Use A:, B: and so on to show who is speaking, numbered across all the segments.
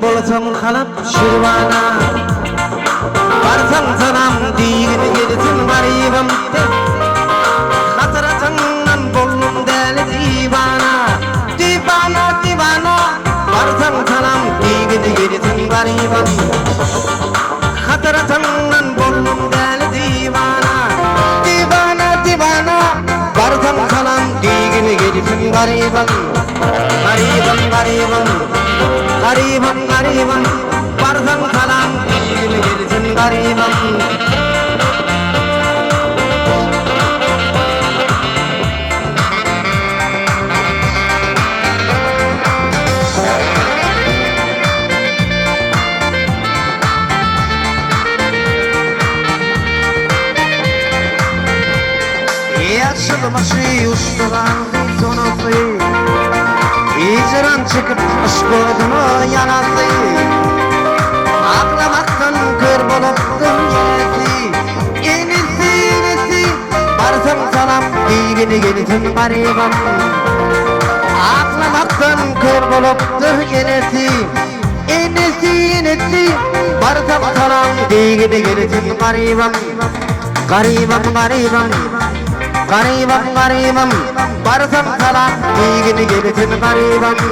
A: bolasam halap şirvana Varsam sanam digin gelsin garibim Hasratından bollum deli divana Divana divana Varsam sanam digin gelsin garibim Hasratından bollum deli divana Divana divana Varsam sanam digin gelsin garibim Garibim garibim Garibim garibim Varsam salam digin gelsin garibim Yaşılmaşı ustalan sonası İcran çıkıp aşkıdını yanası Ağlamaktan kör buluptum yenisi Yenisi Varsam salam digini gelsin garibim Ağlamaktan kör buluptum yenisi Yenisi Varsam salam digini gelsin garibim Garibim garibim Garibim garibim Varsam salam digini gelsin garibim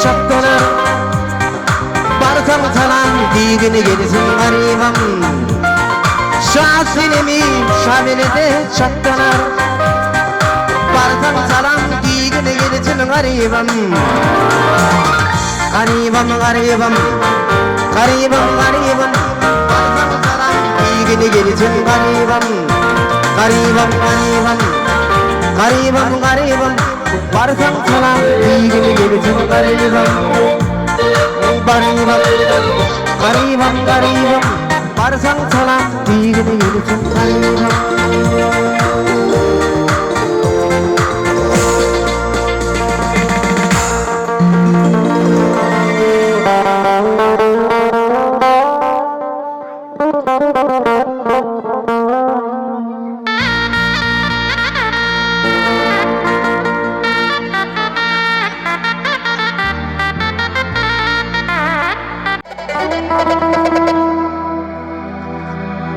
A: Çaptalar Varsam salam digini gelsin garibim Şahsinemi şabilede çaptalar Varsam salam digini gelsin garibim Garibim garibim Garibim garibim Varsam salam digini gelsin garibim Garibim garibim Garibim garibim Varsam salam digini gelsin garibim Garibim garibim garibim Varsam salam digini gelsin garibim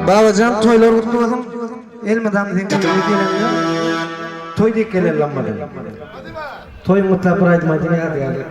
A: Babacan toylar kutladım. Elmadan zengin ödeyemiyor. Toy dik gelir Lamma'dan. Toy mutlaka buraydı madine hadi geldik.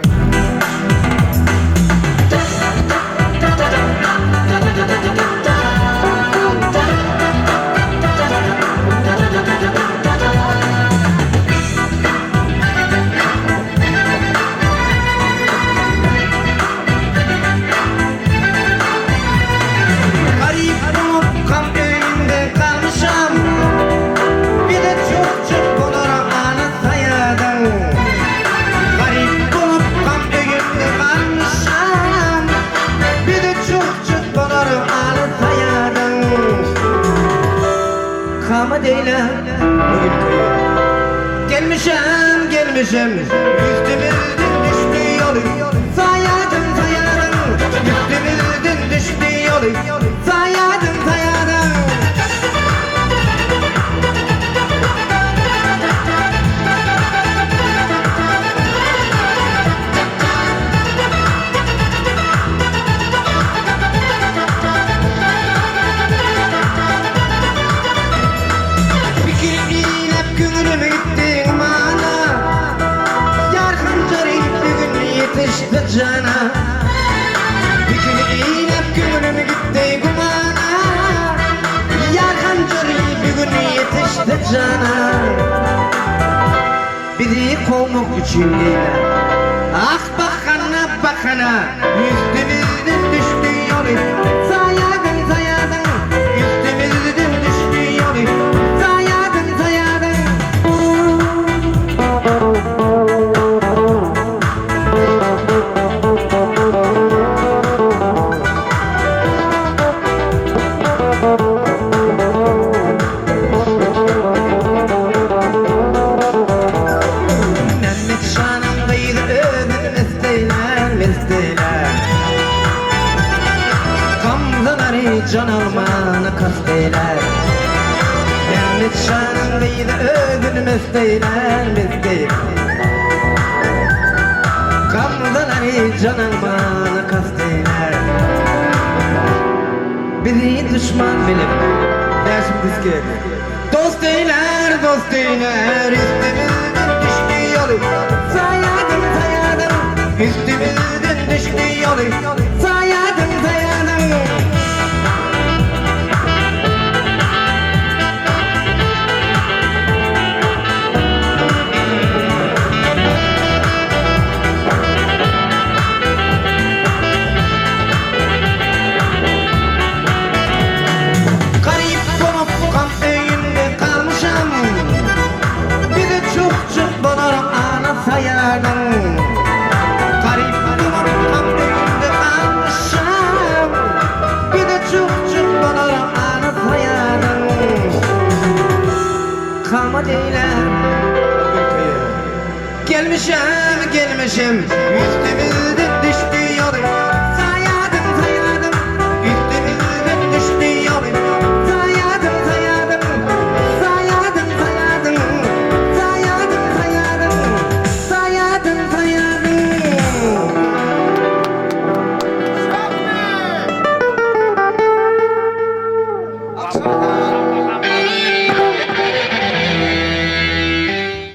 A: Gelmişim üstümüzden düştü yolu Sayadın sayadın üstümüzden düştü yolu Sayadın sayadın Bir kere inip gönlüme gittin bana Yetişti cana Bir gün inip gönlüm gitti kumana Yakan cari bir gün yetişti cana Bizi kovmak için değil Ah bakana ana üstümüzden düştü yolu. Sayadın sayadın üstümüzden düştü yolu. Sayadın sayadın. Mehmet Şah'ın kıydı ödün mesteyler. Kamzaları can almana kasteyler. Mehmet Şah'ın kıydı ödün mesteyler. Kamzaları can almana kasteyler. Bizi düşman bilip dersim diske. Dost eyler üstümüzden düştü yolu. Sayadın sayadın üstümüzden düştü yolu. Sayadın sayadın. Garip olup kan öğünde kalmışam. Bir de çok bularım ana sayadın. Garip olup kan öğünde kalmışam. Bir de çok bularım ana sayadın. Kalma değilim. Gelmişim